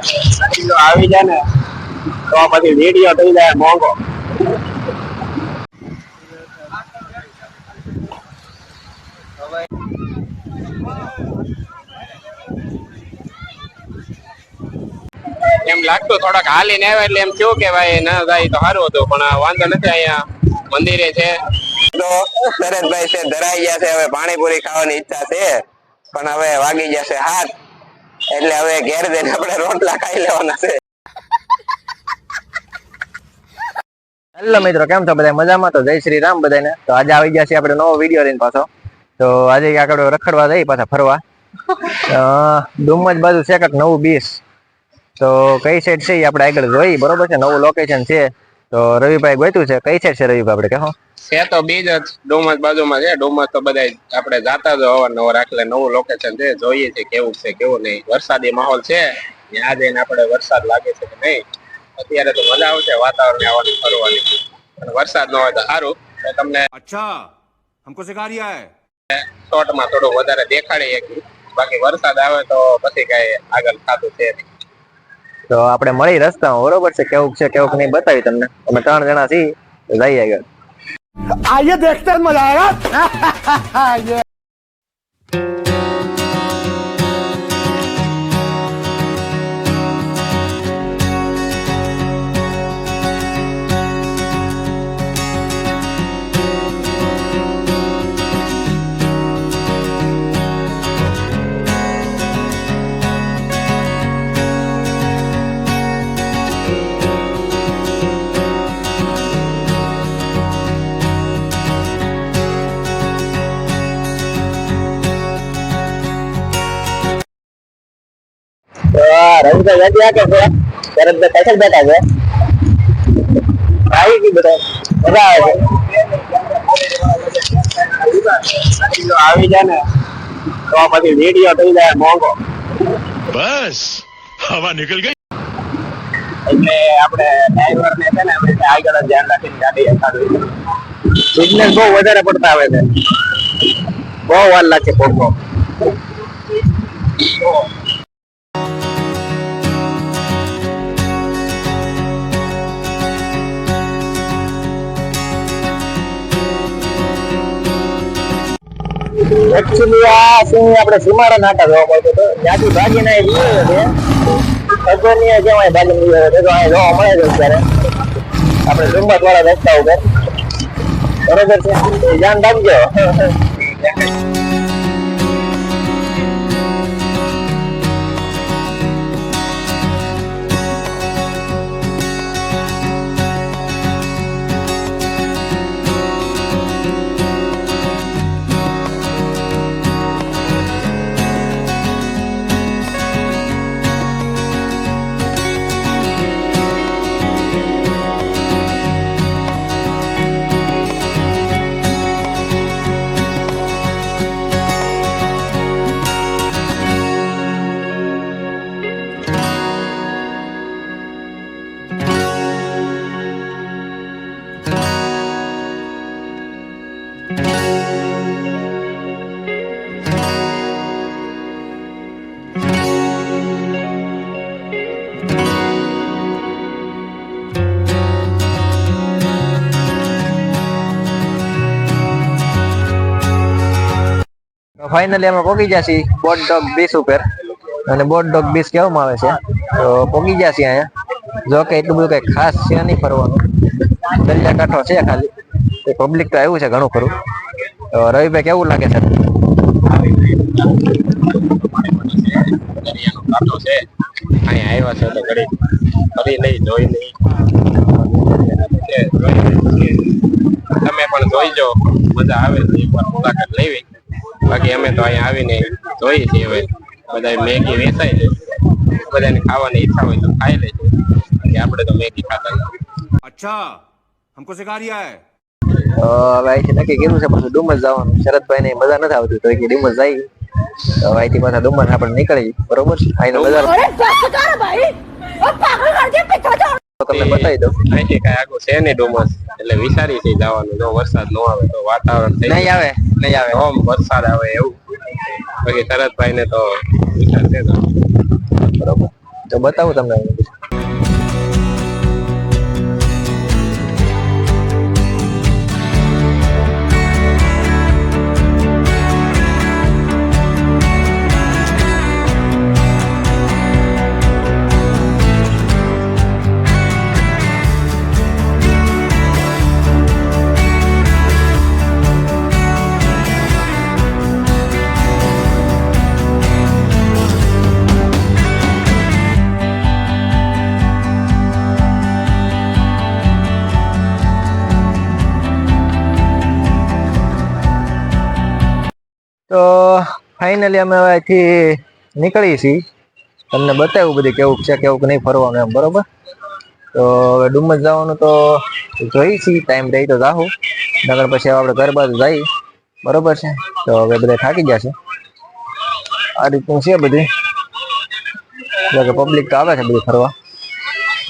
આવી જાય ને તો પછી વિડીયો થઈ જાય મોંઘો. એમ લાગતું થોડાક હાલીને આવે એટલે એમ થયું કે ભાઈ ના જાય તો સારું હતું, પણ વાંધો નથી. અહીંયા મંદિરે છે તો શરદભાઈ છે ધરાઈ ગયા છે. હવે પાણીપુરી ખાવાની ઈચ્છા છે, પણ હવે વાગી જશે 7, એટલે હવે ઘેર જઈને આપણે રોટલા ખાઈ લેવાના છે. હેલો મિત્રો, કેમ છો બધા? મજામાં? તો જય શ્રી રામ બધાને. તો આજે આવી ગયા છે આપણે નવો વિડીયો લઈને પાછો. તો આજે આગળ રખડવા જઈએ પાછા ફરવા. ડુમજ બાજુ છે કંઈક નવું બીચ. તો કઈ સાઈડ છે આપણે આગળ જોઈ, બરોબર છે? નવું લોકેશન છે. તો રવિભાઈ ગોતું છે. કઈ સાઈડ છે રવિભાઈ? આપણે કહો છે તો બીજ જ ડુમજ બાજુમાં છે. ડુમજ તો બધા આપણે જાતા જ અવારનવાર, એટલે નવું લોકેશન છે. જોઈએ છે કેવું છે કેવું નહીં. વરસાદી માહોલ છે, ત્યાં જઈને આપણે વરસાદ લાગે છે કે નહીં. અત્યારે તો મજા આવશે વાતાવરણ આવવાની ફરવાની, અને વરસાદ ન હોય તો સારું. તો તમને અચ્છા હમકો સિખા રહ્યા હે શોર્ટમાં થોડું વધારે દેખાડી એક. બાકી વરસાદ આવે તો પછી કઈ આગળ થતું છે નહીં. તો આપણે મળી રસ્તામાં, બરોબર છે? કેવું છે કેવું નહીં બતાવી તમને. અમે 3 જણા છીએ, જઈએ આગળ. आइए देखते हैं मजा आएगा રવિભાઈ ગયા કે છે તરત પાછળ બેઠા છે. આવી ગઈ બધા મજા આવે છે. આવી જાય ને તો પછી વિડીયો થઈ જાય મોંઘો. બસ હવા નીકળ ગઈ. એટલે આપણે ડ્રાઈવર ને છે ને આગળ ધ્યાન રાખીને ગાડી હટાવી. સિગ્નલ બહુ વધારે પડતા આવે છે, બહુ વાર લાગે પહોંચો. એકચ્યુઅલી આ સિંહ આપણે સીમાડા નાકા જોવા મળતો હતો, ત્યાંથી ભાગીને જોયો છે. અગરની જેમ અહીં ભાગીને જોયો છે, તો અહીં જોવા મળે છે અત્યારે આપણે ડુમ્બસ વાળા રસ્તા ઉપર. બરોબર છે, ધ્યાન રાખજો. ફાઇનલી અમે પહોંચી ગયા છીએ બોટ ડોગ બીચ ઉપર, અને બોટ ડોગ બીચ કહેવામાં આવે છે. તો પહોંચી ગયા છીએ અહીંયા. જો કે એટલું બધું કઈ ખાસ છે નહીં ફરવાનું, દરિયાકાંઠો છે ખાલી. પબ્લિક તો આવ્યું છે ઘણું ખરું. તો રવિભાઈ કેવું લાગે છે? દરિયાનો કાંઠો છે, અહીંયા આવ્યા છે તો ઘડી ફરી નહીં જોઈ નહીં. તમે પણ જોઈજો, મજા આવે તો એકવાર મુલાકાત લેવી. બાકી અમે તો અહીંયા આવીને જોઈએ છીએ. હવે બધા મેગી વેચાય છે, બધાને ખાવાની ઈચ્છા હોય તો ખાઈ લેજો. બાકી આપણે તો મેગી ખાતા નથી. अच्छा हमको सिखा रिया है હવે અહીંથી નક્કી કર્યું છે પાછું ડુમસ જવાનું. શરદભાઈ ને મજા નથી આવતી, તો કે ડુમસ જાય. તો અહીંથી પાછા ડુમસ આપણે નીકળી, બરોબર? અહીંનો નજારો તમને બતાવી દઉં. અહીંથી કઈ આગળ છે નહીં ડુમસ, એટલે વિચારી છે જવાનું. જો વરસાદ ન આવે તો વાતાવરણ નહીં આવે ઓમ વરસાદ આવે એવું. બાકી શરદભાઈ ને તો વિચાર છે, બરોબર? તો બતાવું તમને. તો ફાઇનલી અમે હવે અહીંથી નીકળી છીએ. તમને બતાવ્યું બધી કેવું છે કેવું નહીં ફરવાનું એમ, બરોબર. તો હવે ડુમસ જવાનું તો જોઈ છીએ, ટાઈમ રહી તો જાહું, નગર પછી આપણે ઘર બાજુ જઈએ, બરોબર છે. તો હવે બધા થાકી જશે. આ રીતનું છે બધી, પબ્લિક તો આવે છે બધી ફરવા.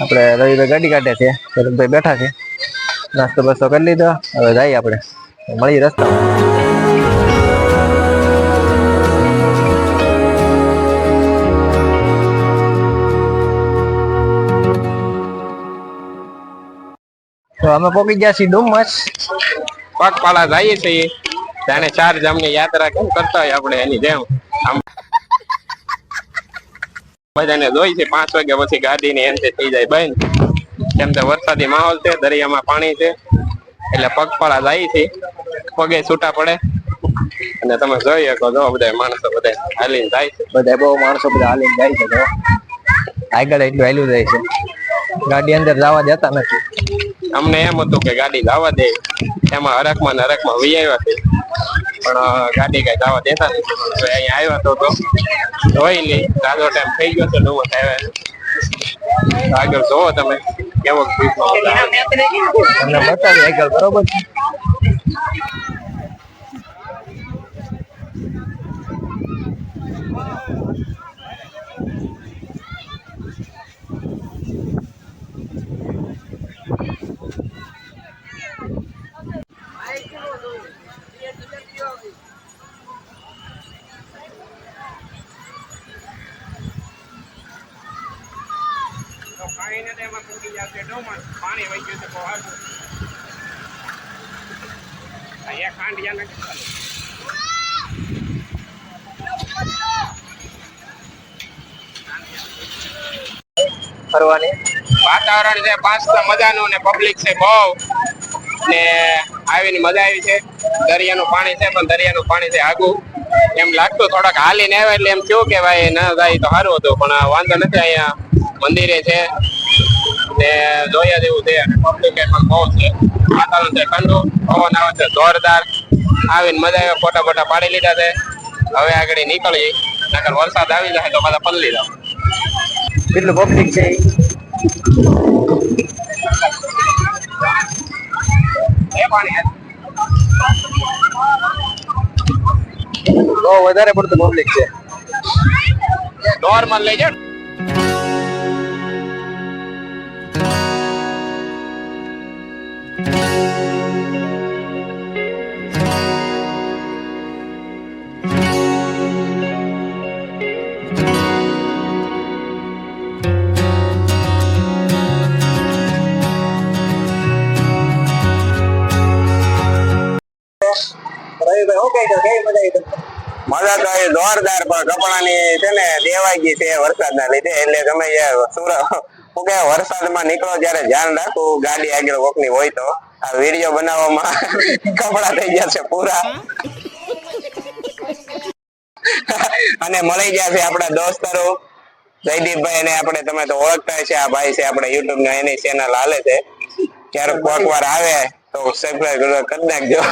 આપણે રવિભાઈ ગાડી કાઢે છે, શરદભાઈ બેઠા છે, નાસ્તો બસ્તો કરી લીધો. હવે જઈએ આપણે, મળીએ રસ્તામાં. તો અમે પહોંચી ગયા છીએ ડુમસ. પગપાળા જઈએ છીએ, જાણે 4 ધામની યાત્રા કેમ કરતા હોય આપણે એની જેમ. બધાને જોઈ છે 5 વાગ્યા પછી ગાડી ની એન્ટ્રી થઈ જાય બંધ, કેમ કે વરસાદી માહોલ છે, દરિયામાં પાણી છે, એટલે પગપાળા જાય છે, પગે છૂટા પડે. અને તમે જોઈ શકો જો બધા માણસો બધા હાલીને જાય છે, બધા બહુ માણસો બધા હાલીને જાય છે. જો આગળ એટલું હાલ્યું જાય છે, ગાડી અંદર જવા દેતા નથી. અમને એમ હતું કે ગાડી જવા દે, એમાં હરખમાં વી આવ્યા છે, પણ ગાડી કઈ જવા દેતા નથી. અહીંયા આવ્યા તો જોઈ લે, રાજો ટાઈમ થઈ ગયો છે, ડુમસ આવ્યા. આગળ જોવો તમે કેવો તમને બતાવી આગળ, બરોબર છે. પાણી વહી ગયું છે બહુ આગળ. અહીંયા ખાંડિયા નથી ફરવાની વાતાવરણ છે મસ્ત મજાનું ને પબ્લિક છે બહુ, ને આવીને મજા આવી છે. દરિયાનું પાણી છે, પણ દરિયાનું પાણી છે આગું. એમ લાગતું થોડાક હાલીને આવે એટલે એમ થયું કે ભાઈ ના જાય તો સારું હતું, પણ વાંધો નથી. અહીંયા મંદિરે છે ને જોયા જેવું છે, અને પબ્લિક પણ બહુ છે. વાતાવરણ છે ઠંડુ, પવન આવે છે જોરદાર. આવીને મજા આવે, ફોટા બોટા પાડી લીધા છે. હવે આગળ નીકળી, નકર વરસાદ આવી જાય તો પાછા પલળી જાવ. કેટલું પબ્લિક છે એ પાણી બહુ વધારે પડતું પબ્લિક છે. નોર્મલ લઈ જાવ. મજા તો એ જોરદાર, પણ કપડાની છે ને દેવાઈ ગઈ છે વરસાદના લીધે. એટલે તમે વરસાદમાં નીકળો ત્યારે ધ્યાન રાખવું, ગાડી આગળ કોકની હોય તો. આ વિડીયો બનાવવામાં કપડા થઈ ગયા છે પૂરા. અને મળી ગયા છે આપણા દોસ્તારો જયદીપભાઈ ને આપણે, તમે તો ઓળખતા છે. આ ભાઈ છે આપણે યુટ્યુબ ને એની ચેનલ હાલે છે, ક્યારેક કોક વાર આવે તો સબસ્ક્રાઇબ કરી નાખજો.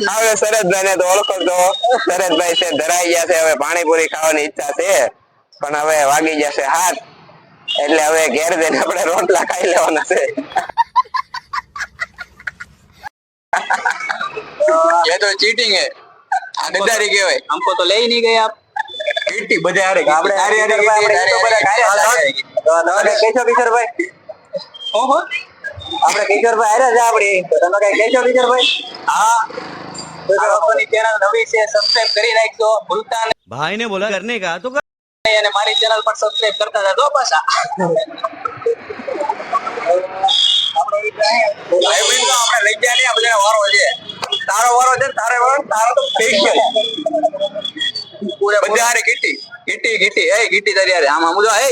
હવે શરદભાઈ ને તો ઓળખો તો, શરદભાઈ છે ધરાઈ ગયા છે. હવે પાણીપુરી ખાવાની ઈચ્છા છે, પણ હવે વાગી જશે 7, એટલે હવે ઘેર જઈને આપણે રોટલા ખાઈ લેવાના છે. ये तो चीटिंग है, गद्दारी कहेवाय. हमको तो ले ही नहीं गए आप. ઈટી બધે હારે આપણે હારે હારે આપણે તો બધા ખાયા તો કેશો કિશોરભાઈ. ઓહો, આપણે કિશોરભાઈ હારે જ આપડી, તો તમે કઈ કેશો કિશોરભાઈ. હા લોકોની ચેનલ નવી છે, સબસ્ક્રાઇબ કરી નાખજો, ભૂલતા भाई ने बोला करने का तो નહીં, અને મારી ચેનલ પર સબસ્ક્રાઇબ કરતા જાજો પાછા. આપણે લઈ ગયા ને આ બધા વારો છે. તારો વારો છે, તારો તો સ્પેશિયલ પૂરે બધાને ગીટી એ ગીટી તારી યાર આમ આમ જો એ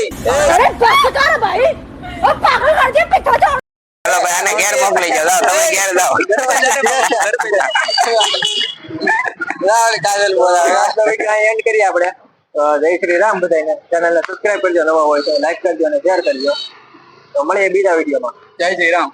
अरे बस कर भाई और पागल कर दिया पिता तो ચાલો ભાઈ આને ઘેર મોકલી જાઓ, તમે ઘેર જાઓ. કાજલ બોલા એન્ડ કરીએ આપણે. જય શ્રી રામ બધાને. ચેનલને સબસ્ક્રાઇબ કરજો, નવા હોય તો લાઈક કરજો અને શેર કરજો. તો મળીએ બીજા વિડીયોમાં. જય શ્રી રામ.